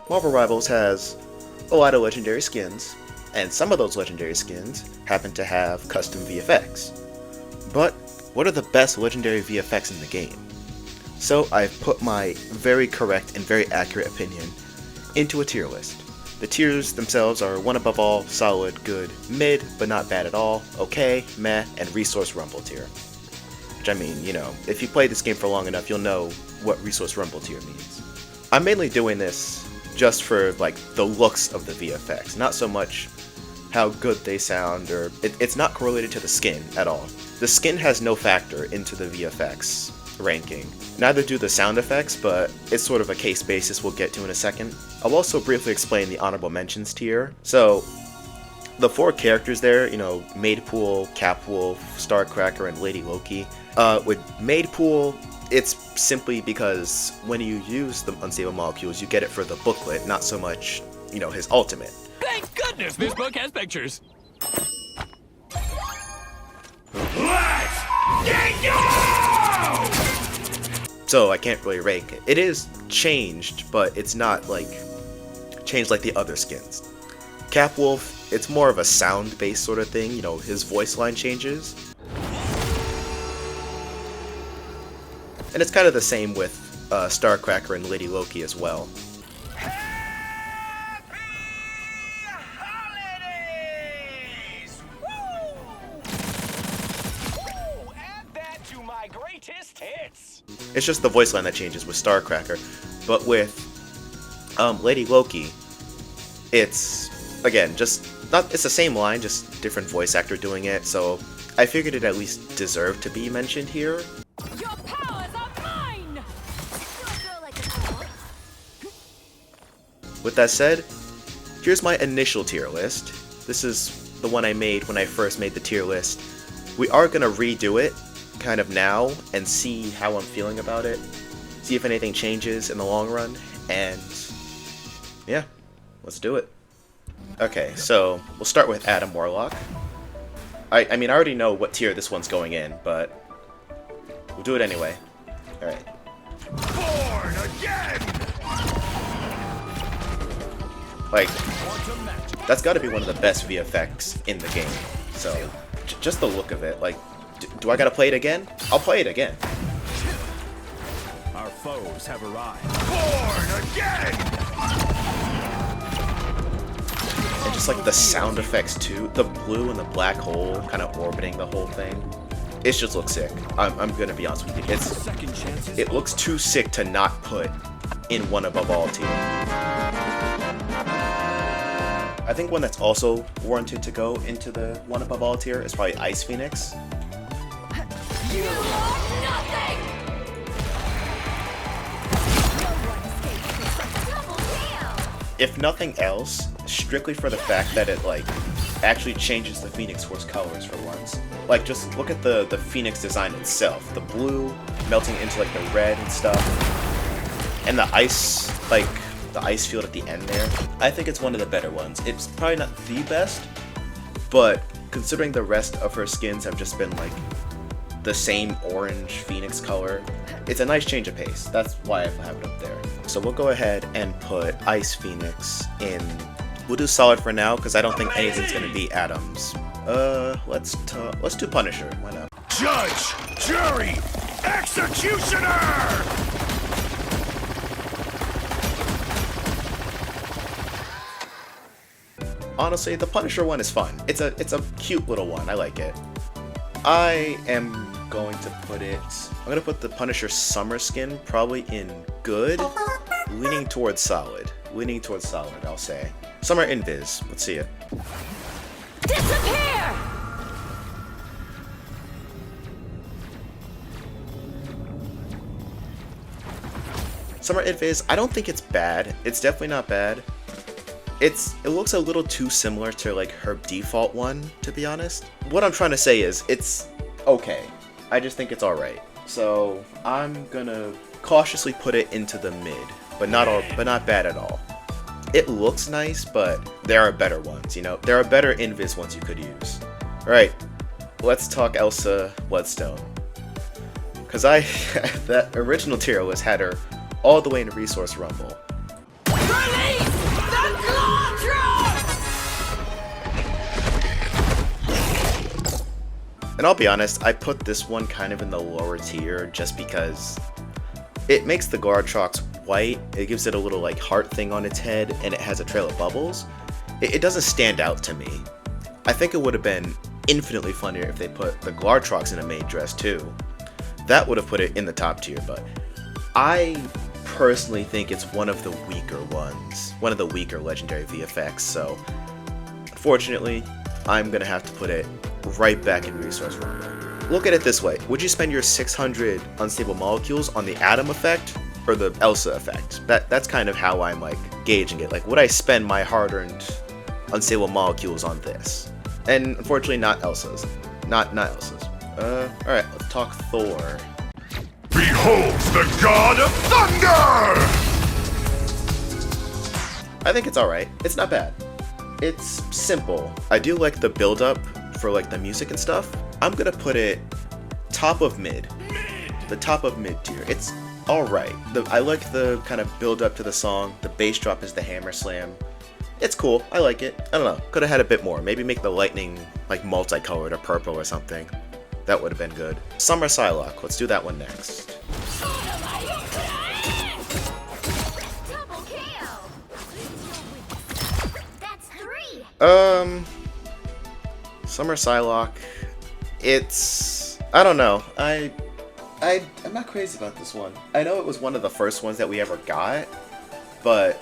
Marvel Rivals has a lot of legendary skins, and some of those legendary skins happen to have custom VFX. But what are the best legendary VFX in the game? So I've put my very correct and very accurate opinion into a tier list. The tiers themselves are 1 above all, solid, good, mid, but not bad at all, okay, meh, and resource rumble tier. Which I mean, you know, if you play this game for long enough, you'll know what resource rumble tier means. I'm mainly doing this just for like the looks of the VFX, not so much how good they sound, or it's not correlated to the skin at all. The skin has no factor into the VFX ranking. Neither do the sound effects, but it's sort of a case basis we'll get to in a second. I'll also briefly explain the honorable mentions tier. So, the 4 characters there, you know, Maidpool, Capwolf, Starcracker, and Lady Loki. With Maidpool, it's simply because when you use the unstable molecules, you get it for the booklet, not so much, you know, his ultimate. Thank goodness this book has pictures. Let's get go! So I can't really rank it. It is changed, but it's not like changed like the other skins. Capwolf, it's more of a sound-based sort of thing, you know, his voice line changes. And it's kind of the same with Starcracker and Lady Loki as well. Happy holidays! Woo! Add that to my greatest hits. It's just the voice line that changes with Starcracker. But with Lady Loki, it's, again, just not, it's the same line, just different voice actor doing it, so I figured it at least deserved to be mentioned here. Your powers are mine! With that said, here's my initial tier list. This is the one I made when I first made the tier list. We are going to redo it, kind of now, and see how I'm feeling about it. See if anything changes in the long run, and yeah, let's do it. Okay, so we'll start with Adam Warlock. I mean, I already know what tier this one's going in, but we'll do it anyway. Alright. Born again! Like, that's gotta be one of the best VFX in the game. So, just the look of it, like, do I gotta play it again? I'll play it again. Our foes have arrived. Born again! And just like the sound effects too, the blue and the black hole kind of orbiting the whole thing. It just looks sick. I'm gonna be honest with you. It looks too sick to not put in 1 above all tier. I think one that's also warranted to go into the 1 above all tier is probably Ice Phoenix. You are nothing! If nothing else, strictly for the fact that it like actually changes the Phoenix Force colors for once. Like, just look at the Phoenix design itself. The blue melting into like the red and stuff. And the ice, like the ice field at the end there. I think it's one of the better ones. It's probably not the best, but considering the rest of her skins have just been like the same orange Phoenix color, it's a nice change of pace. That's why I have it up there. So we'll go ahead and put Ice Phoenix in. We'll do solid for now because I don't think anything's gonna beat Adams. Let's do Punisher. Why not? Judge, jury, executioner! Honestly, the Punisher one is fun. It's a cute little one. I like it. I am going to put it. I'm gonna put the Punisher summer skin probably in good, leaning towards solid. Leaning towards solid, I'll say. Summer Invis. Let's see it. Disappear! Summer Invis, I don't think it's bad. It's definitely not bad. It looks a little too similar to like her default one, to be honest. What I'm trying to say is it's okay. I just think it's alright. So I'm gonna cautiously put it into the mid, but not bad at all. It looks nice, but there are better ones, you know? There are better Invis ones you could use. Alright, let's talk Elsa Bloodstone. Because that original tier list had her all the way in Resource Rumble. Release! And I'll be honest, I put this one kind of in the lower tier just because it makes the Garchomp white, it gives it a little like heart thing on its head, and it has a trail of bubbles. It doesn't stand out to me. I think it would have been infinitely funnier if they put the Garchomp in a maid dress too. That would have put it in the top tier, but I personally think it's one of the weaker ones, one of the weaker Legendary VFX, so unfortunately, I'm gonna have to put it right back in Resource Room. Look at it this way, would you spend your 600 unstable molecules on the Atom effect or the Elsa effect? That's kind of how I'm like gauging it. Like, would I spend my hard-earned unstable molecules on this? And unfortunately, not Elsa's. Not Elsa's. Alright, let's talk Thor. Behold the god of thunder! I think it's alright. It's not bad. It's simple. I do like the build-up for like the music and stuff. I'm gonna put it top of mid. The top of mid tier. It's alright. I like the kind of build-up to the song. The bass drop is the hammer slam. It's cool. I like it. I don't know. Could have had a bit more. Maybe make the lightning like multicolored or purple or something. That would have been good. Summer Psylocke. Let's do that one next. Double kill. That's 3. Summer Psylocke. It's... I don't know. I'm not crazy about this one. I know it was one of the first ones that we ever got, but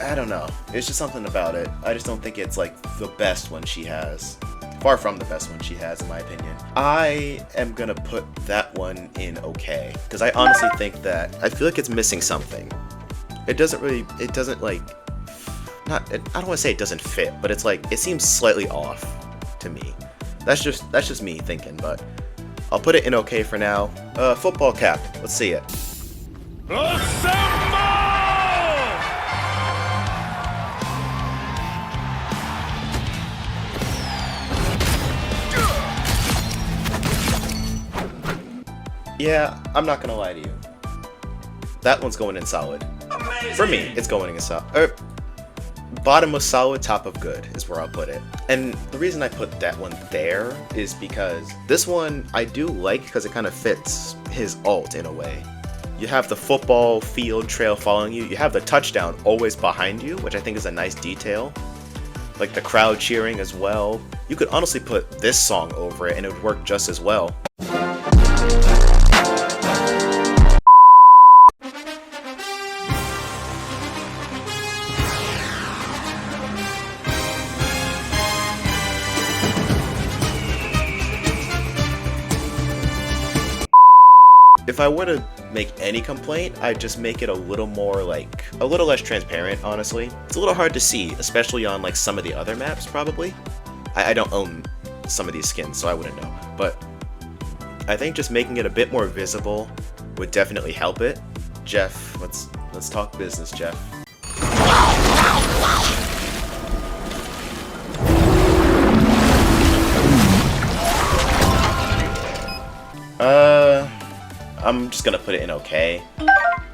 I don't know. It's just something about it. I just don't think it's like the best one she has. Far from the best one she has, in my opinion. I am gonna put that one in okay, because I honestly think that I feel like it's missing something. It doesn't like, I don't want to say it doesn't fit, but it's like it seems slightly off to me. That's just me thinking, but I'll put it in okay for now. Football cap. Let's see it. Assemble! Yeah, I'm not gonna lie to you. That one's going in solid. Amazing! For me, it's going in solid. Bottom of solid, top of good is where I'll put it. And the reason I put that one there is because this one I do like because it kind of fits his ult in a way. You have the football field trail following you. You have the touchdown always behind you, which I think is a nice detail. Like the crowd cheering as well. You could honestly put this song over it and it would work just as well. If I were to make any complaint, I'd just make it a little more like, a little less transparent, honestly. It's a little hard to see, especially on like some of the other maps, probably. I don't own some of these skins, so I wouldn't know. But I think just making it a bit more visible would definitely help it. Jeff, let's talk business, Jeff. I'm just gonna put it in okay.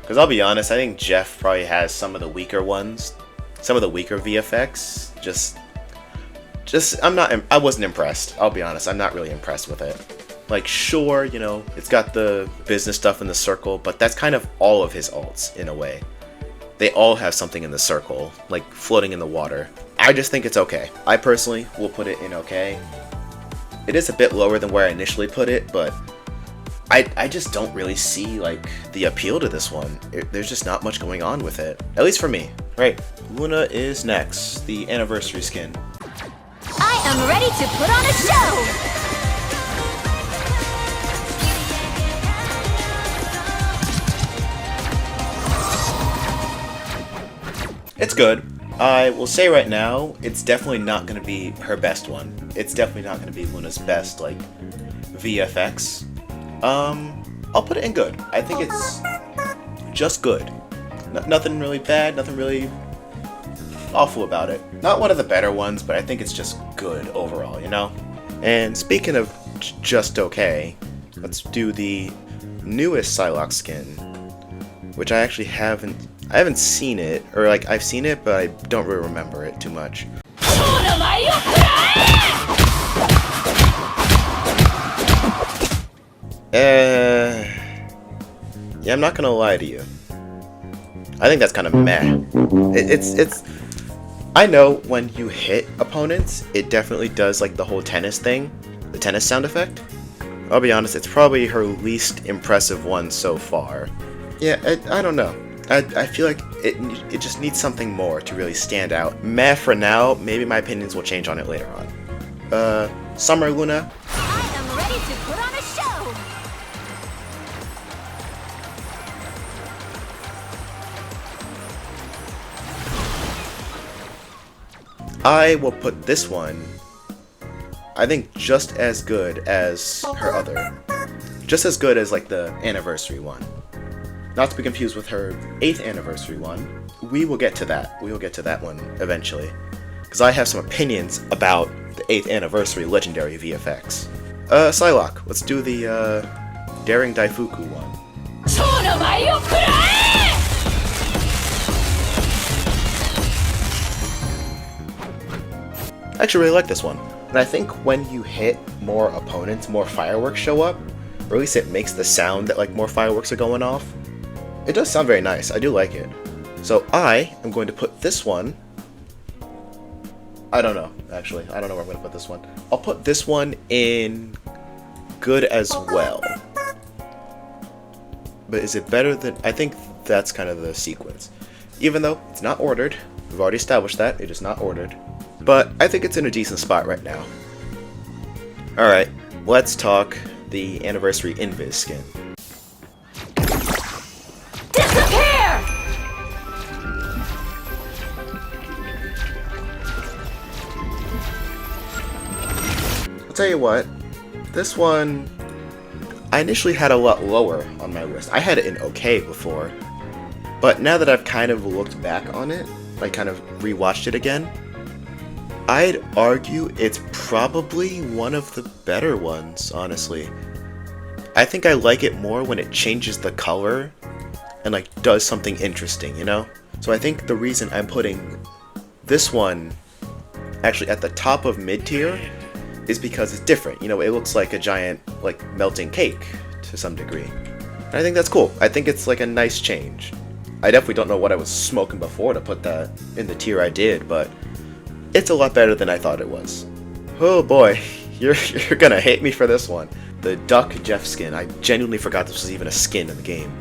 Because I'll be honest, I think Jeff probably has some of the weaker ones. Some of the weaker VFX. I wasn't impressed. I'll be honest, I'm not really impressed with it. Like, sure, you know, it's got the business stuff in the circle, but that's kind of all of his ults, in a way. They all have something in the circle, like floating in the water. I just think it's okay. I personally will put it in okay. It is a bit lower than where I initially put it, but I just don't really see, like, the appeal to this one. There's just not much going on with it. At least for me. Right, Luna is next, the anniversary skin. I am ready to put on a show! It's good. I will say right now, it's definitely not going to be her best one. It's definitely not going to be Luna's best, like, VFX. I'll put it in good. I think it's just good. Nothing really bad, nothing really awful about it. Not one of the better ones, but I think it's just good overall, you know? And speaking of just okay, let's do the newest Psylocke skin, which I actually haven't seen it, or like I've seen it, but I don't really remember it too much. Yeah, I'm not gonna lie to you. I think that's kind of meh. It's. I know when you hit opponents, it definitely does like the whole tennis thing, the tennis sound effect. I'll be honest, it's probably her least impressive one so far. Yeah, I don't know. I feel like it just needs something more to really stand out. Meh for now. Maybe my opinions will change on it later on. Summer Luna. I am ready to put on a show. I will put this one, I think, just as good as her other. Just as good as, like, the anniversary one. Not to be confused with her 8th anniversary one. We will get to that. We will get to that one eventually. Because I have some opinions about the 8th anniversary Legendary VFX. Psylocke, let's do the, Daring Daifuku one. I actually really like this one. And I think when you hit more opponents, more fireworks show up. Or at least it makes the sound that like more fireworks are going off. It does sound very nice. I do like it. So I am going to put this one. I don't know, actually. I don't know where I'm going to put this one. I'll put this one in good as well. But is it better than... I think that's kind of the sequence. Even though it's not ordered. We've already established that. It is not ordered. But I think it's in a decent spot right now. Alright, let's talk the Anniversary Invis skin. Disappear! I'll tell you what, this one I initially had a lot lower on my list. I had it in okay before, but now that I've kind of looked back on it, like kind of rewatched it again, I'd argue it's probably one of the better ones, honestly. I think I like it more when it changes the color and like does something interesting, you know? So I think the reason I'm putting this one actually at the top of mid-tier is because it's different. You know, it looks like a giant like melting cake to some degree. And I think that's cool. I think it's like a nice change. I definitely don't know what I was smoking before to put that in the tier I did, but it's a lot better than I thought it was. Oh boy, you're gonna hate me for this one. The Duck Jeff skin. I genuinely forgot this was even a skin in the game.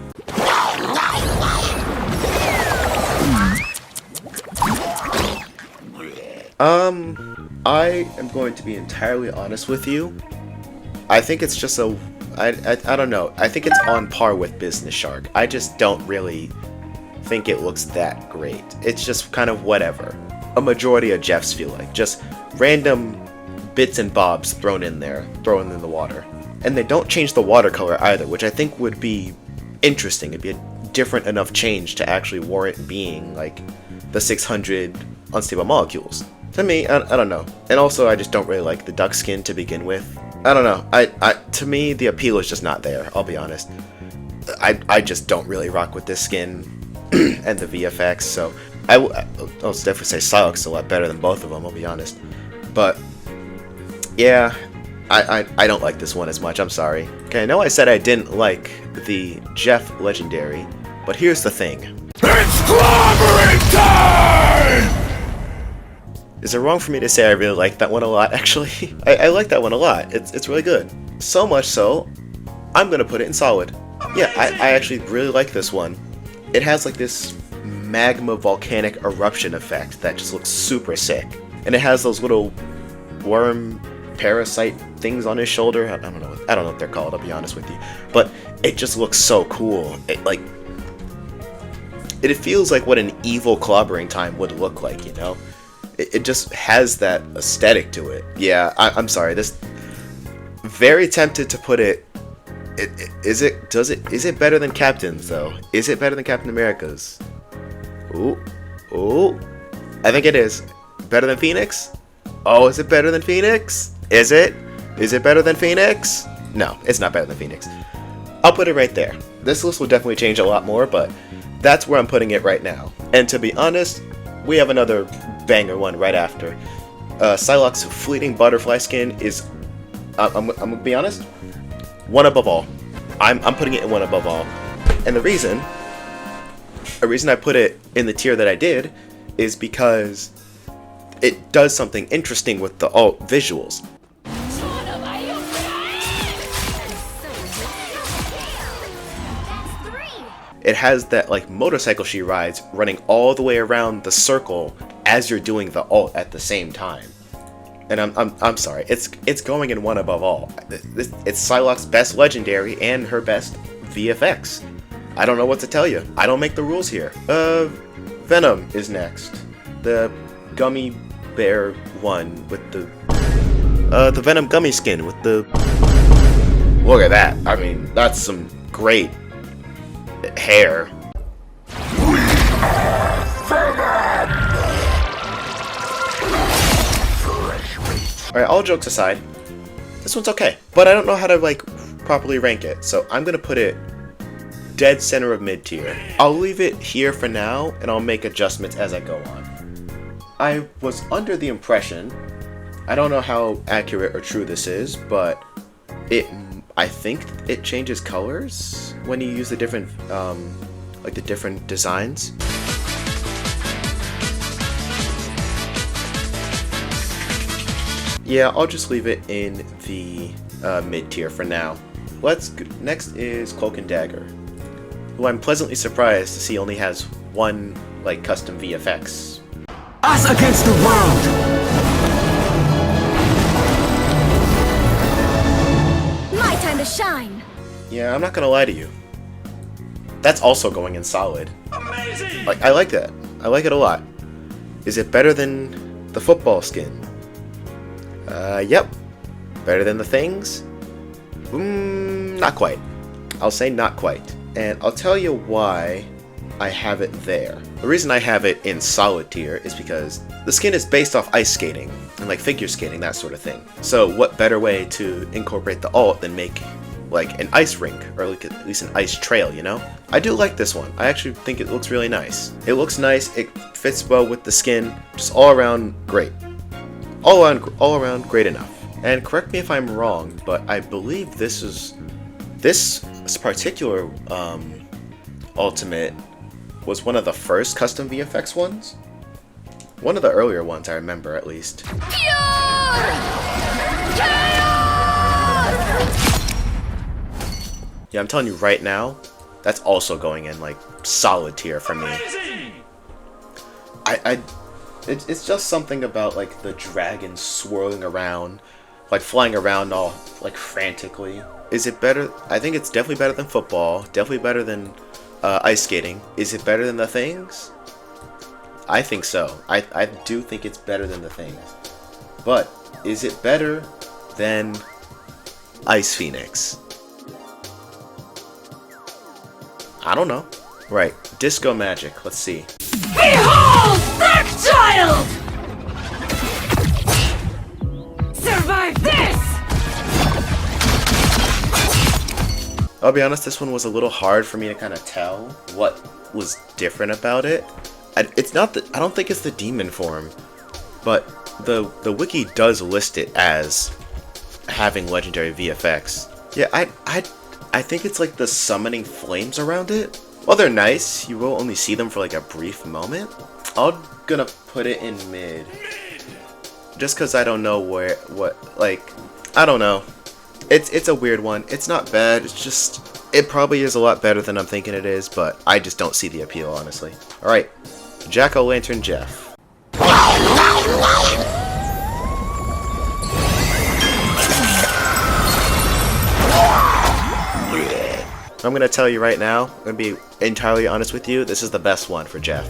I am going to be entirely honest with you. I think it's just a... I don't know. I think it's on par with Business Shark. I just don't really think it looks that great. It's just kind of whatever. A majority of Jeffs feel like. Just random bits and bobs thrown in there, thrown in the water. And they don't change the watercolor either, which I think would be interesting. It'd be a different enough change to actually warrant being like the 600 unstable molecules. To me, I don't know. And also, I just don't really like the duck skin to begin with. I don't know. To me, the appeal is just not there, I'll be honest. I just don't really rock with this skin and the VFX, so I'll definitely say Psylocke's a lot better than both of them, I'll be honest. But, yeah, I don't like this one as much, I'm sorry. Okay, I know I said I didn't like the Jeff Legendary, but here's the thing. It's clobbering time! Is it wrong for me to say I really like that one a lot, actually? I like that one a lot. It's really good. So much so, I'm gonna put it in solid. Yeah, I actually really like this one. It has like this magma volcanic eruption effect that just looks super sick. And it has those little worm parasite things on his shoulder. I don't know what they're called, I'll be honest with you. But it just looks so cool. It feels like what an evil clobbering time would look like, you know? It just has that aesthetic to it. Yeah, I'm sorry. This very tempted to put it. Is it better than Captain's though? Is it better than Captain America's? Ooh. I think it is. Better than Phoenix? Oh, is it better than Phoenix? Is it? Is it better than Phoenix? No, it's not better than Phoenix. I'll put it right there. This list will definitely change a lot more, but that's where I'm putting it right now. And to be honest, we have another banger one right after. Psylocke's Fleeting Butterfly skin is, I'm gonna be honest, one above all. I'm putting it in one above all. And the reason I put it in the tier that I did is because it does something interesting with the alt visuals. It has that like motorcycle she rides running all the way around the circle as you're doing the alt at the same time. And I'm sorry, it's going in one above all. It's Psylocke's best legendary and her best VFX. I don't know what to tell you. I don't make the rules here. Venom is next. The gummy bear one with the Venom gummy skin with the. Look at that. I mean, that's some great hair. Alright, all jokes aside, this one's okay. But I don't know how to like properly rank it, so I'm gonna put it dead center of mid tier. I'll leave it here for now, and I'll make adjustments as I go on. I was under the impression, I don't know how accurate or true this is, but I think it changes colors when you use the different, like the different designs. Yeah, I'll just leave it in the mid tier for now. Next is Cloak and Dagger, who I'm pleasantly surprised to see only has one like custom VFX. Us against the world! My time to shine! Yeah, I'm not gonna lie to you. That's also going in solid. Amazing! Like, I like that. I like it a lot. Is it better than the football skin? Yep. Better than the things? Not quite. I'll say not quite. And I'll tell you why I have it there. The reason I have it in solid tier is because the skin is based off ice skating and like figure skating, that sort of thing. So what better way to incorporate the alt than make like an ice rink, or like at least an ice trail, you know? I do like this one. I actually think it looks really nice. It looks nice, it fits well with the skin, just all around great. All around great enough. And correct me if I'm wrong, but I believe this particular ultimate was one of the first custom VFX ones. One of the earlier ones, I remember at least. Yeah, I'm telling you right now, that's also going in like solid tier for me. It's just something about like the dragon swirling around, like flying around all like frantically. Is it better? I think it's definitely better than football. Definitely better than ice skating. Is it better than the things? I think so. I do think it's better than the things. But is it better than Ice Phoenix? I don't know. Right. Disco Magic. Let's see. Behold, Dark Child! Survive this! I'll be honest, this one was a little hard for me to kind of tell what was different about it. It's not that I don't think it's the demon form, but the wiki does list it as having legendary VFX. Yeah, I think it's like the summoning flames around it. While they're nice, you will only see them for like a brief moment. I'm gonna put it in mid, just cause I don't know I don't know. It's a weird one. It's not bad. It's just it probably is a lot better than I'm thinking it is, but I just don't see the appeal, honestly. All right, Jack-o'-lantern Jeff. I'm gonna tell you right now, I'm gonna be entirely honest with you, this is the best one for Jeff.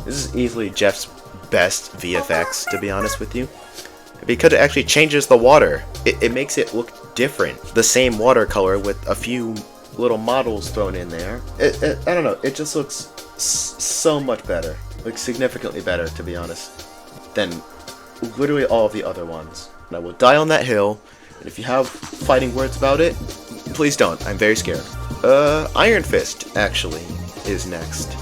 This is easily Jeff's best VFX, to be honest with you. Because it actually changes the water. It makes it look different. The same watercolor with a few little models thrown in there. I don't know, it just looks so much better. Like significantly better, to be honest, than literally all of the other ones. And I will die on that hill, and if you have fighting words about it, please don't. I'm very scared. Iron Fist, actually, is next.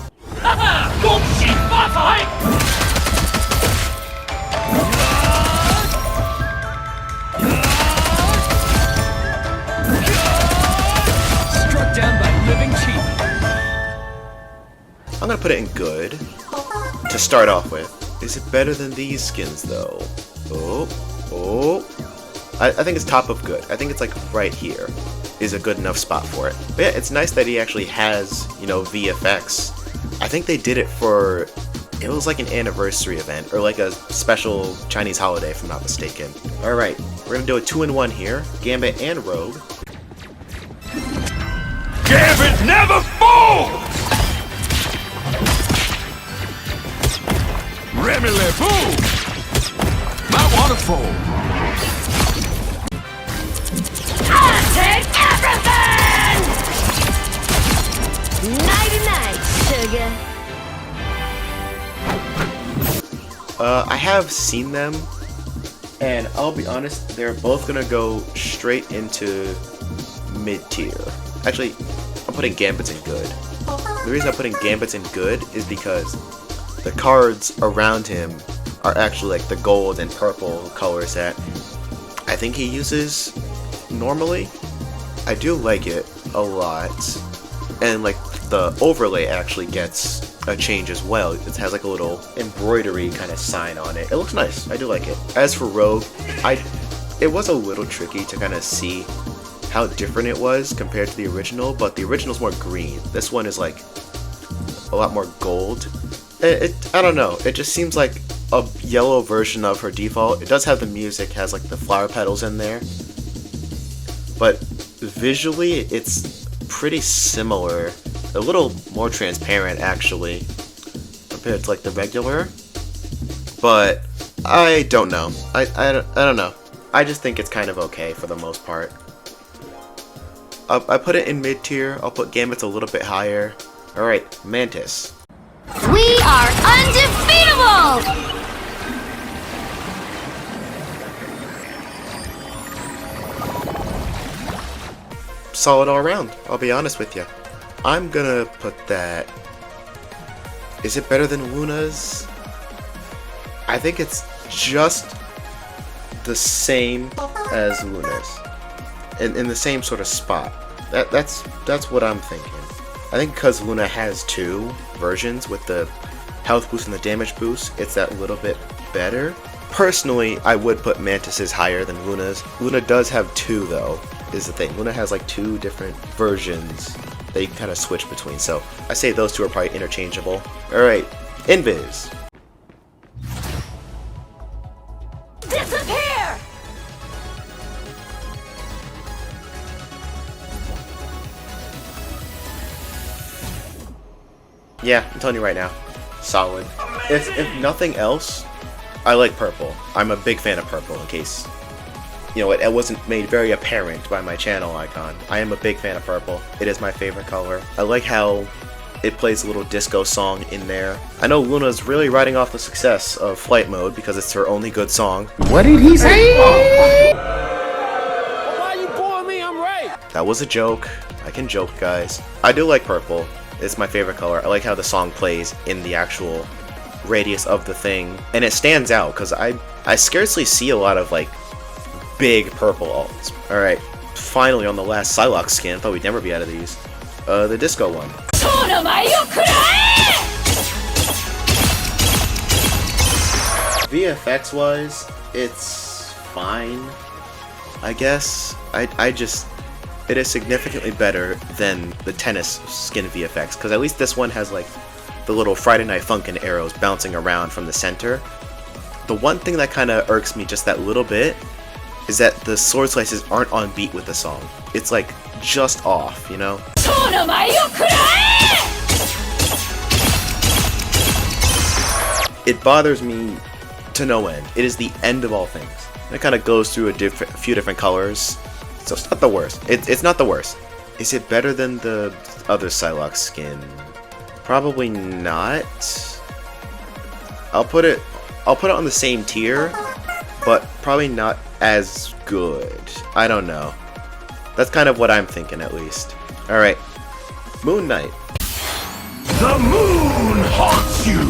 put it in good to start off with. Is it better than these skins though? I think it's top of good. I think it's like right here is a good enough spot for it. But yeah, it's nice that he actually has, you know, VFX. I think they did it for, it was like an anniversary event or like a special Chinese holiday if I'm not mistaken. Alright, we're gonna do a 2-in-1 here, Gambit and Rogue. Gambit never falls! Remily-boo! My waterfall! I'll take everything! Nighty-night, sugar. I have seen them, and I'll be honest, they're both gonna go straight into mid-tier. Actually, I'm putting Gambits in good. The reason I'm putting Gambits in good is because the cards around him are actually like the gold and purple colors that I think he uses normally. I do like it a lot, and like the overlay actually gets a change as well. It has like a little embroidery kind of sign on it. It looks nice. I do like it. As for Rogue, it was a little tricky to kind of see how different it was compared to the original, but the original's more green. This one is like a lot more gold. I don't know. It just seems like a yellow version of her default. It does have the music, has like the flower petals in there, but visually it's pretty similar. A little more transparent actually compared to like the regular, but I don't know. I don't know. I just think it's kind of okay for the most part. I put it in mid tier. I'll put Gambits a little bit higher. Alright, Mantis. We are undefeatable! Solid all around, I'll be honest with you. I'm gonna put that... Is it better than Luna's? I think it's just the same as Luna's. In the same sort of spot. That's what I'm thinking. I think because Luna has two versions with the health boost and the damage boost, it's that little bit better. Personally, I would put Mantis's higher than Luna's. Luna does have two though, is the thing. Luna has like two different versions that you can kind of switch between, so I say those two are probably interchangeable. Alright, Invis. Disappear! Yeah, I'm telling you right now, solid. If nothing else, I like purple. I'm a big fan of purple, in case, you know, it wasn't made very apparent by my channel icon. I am a big fan of purple. It is my favorite color. I like how it plays a little disco song in there. I know Luna's really riding off the success of Flight Mode because it's her only good song. What did he say? Why you boring me? I'm right. That was a joke. I can joke, guys. I do like purple. It's my favorite color. I like how the song plays in the actual radius of the thing. And it stands out because I scarcely see a lot of like big purple alts. Alright, finally on the last Psylocke skin. Thought we'd never be out of these. The disco one. VFX wise, it's fine, I guess. It is significantly better than the tennis skin VFX, because at least this one has like the little Friday Night Funkin' arrows bouncing around from the center. The one thing that kind of irks me just that little bit is that the sword slices aren't on beat with the song. It's like just off, you know? It bothers me to no end. It is the end of all things. It kind of goes through a few different colors. So it's not the worst. It's not the worst. Is it better than the other Psylocke skin? Probably not. I'll put it on the same tier, but probably not as good. I don't know. That's kind of what I'm thinking, at least. Alright. Moon Knight. The moon haunts you!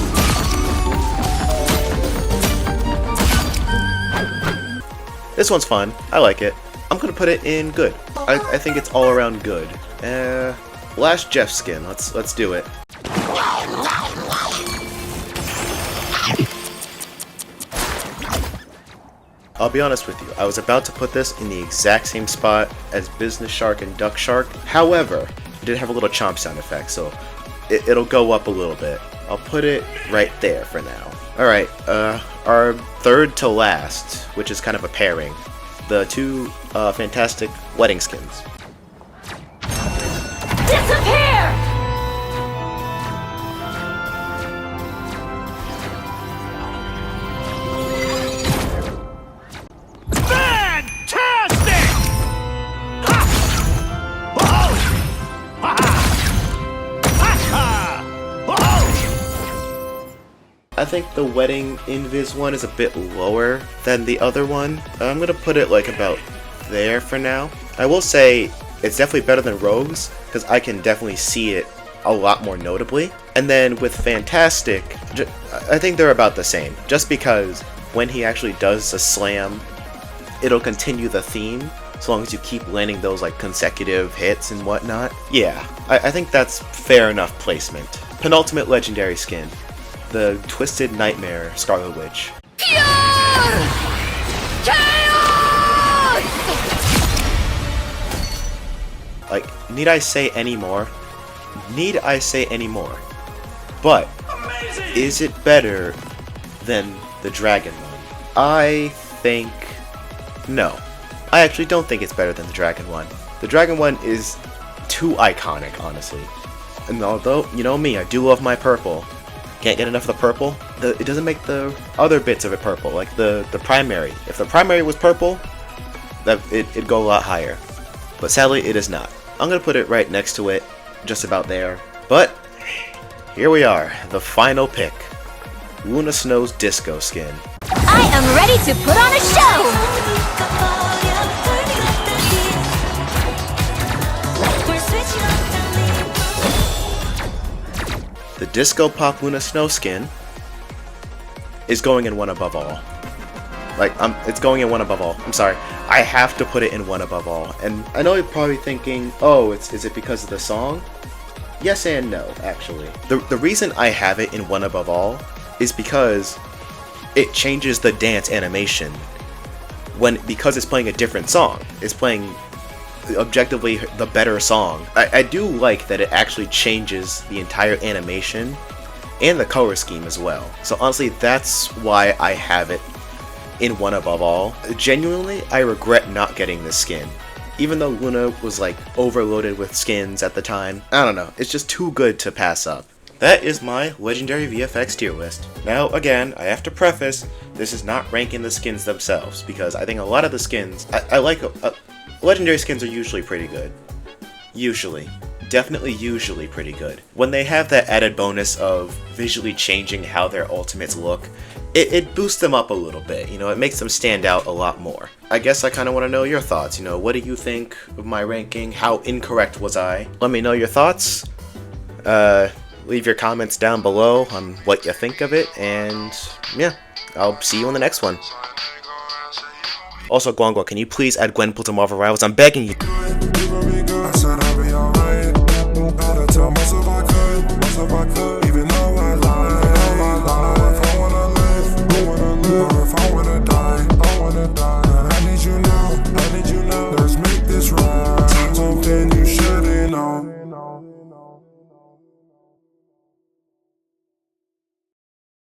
This one's fun. I like it. I'm gonna put it in good. I think it's all around good. Last Jeff skin. Let's do it. I'll be honest with you, I was about to put this in the exact same spot as Business Shark and Duck Shark. However, it did have a little chomp sound effect, so it'll go up a little bit. I'll put it right there for now. Alright, our third to last, which is kind of a pairing, the two fantastic wedding skins. Disappear! Fantastic! Ha! Whoa! Ha ha! Ha ha! Whoa! I think the wedding invis one is a bit lower than the other one. I'm gonna put it like about there for now. I will say it's definitely better than Rogue's, because I can definitely see it a lot more notably. And then with Fantastic, I think they're about the same, just because when he actually does a slam, it'll continue the theme, so long as you keep landing those like consecutive hits and whatnot. Yeah, I think that's fair enough placement. Penultimate legendary skin, the Twisted Nightmare Scarlet Witch. Pure chaos! Like, need I say any more? Need I say any more? But, is it better than the Dragon one? I think no. I actually don't think it's better than the Dragon one. The Dragon one is too iconic, honestly. And although, you know me, I do love my purple. Can't get enough of the purple. It doesn't make the other bits of it purple, like the primary. If the primary was purple, it'd go a lot higher. But sadly, it is not. I'm gonna put it right next to it, just about there. But, here we are, the final pick. Luna Snow's Disco skin. I am ready to put on a show! The Disco Pop Luna Snow skin is going in one above all. Like, it's going in one above all. I'm sorry. I have to put it in one above all. And I know you're probably thinking, oh, is it because of the song? Yes and no, actually. The reason I have it in one above all is because it changes the dance animation because it's playing a different song. It's playing objectively the better song. I do like that it actually changes the entire animation and the color scheme as well. So honestly, that's why I have it in one above all. Genuinely, I regret not getting this skin. Even though Luna was like overloaded with skins at the time, I don't know, it's just too good to pass up. That is my Legendary VFX tier list. Now again, I have to preface, this is not ranking the skins themselves, because I think a lot of the skins, I like, Legendary skins are usually pretty good. Usually. Definitely usually pretty good. When they have that added bonus of visually changing how their ultimates look, it boosts them up a little bit, you know, it makes them stand out a lot more. I guess I kind of want to know your thoughts, you know, what do you think of my ranking? How incorrect was I? Let me know your thoughts. Leave your comments down below on what you think of it, and yeah, I'll see you on the next one. Also, Guangguo, can you please add Gwenpool to Marvel Rivals? I'm begging you.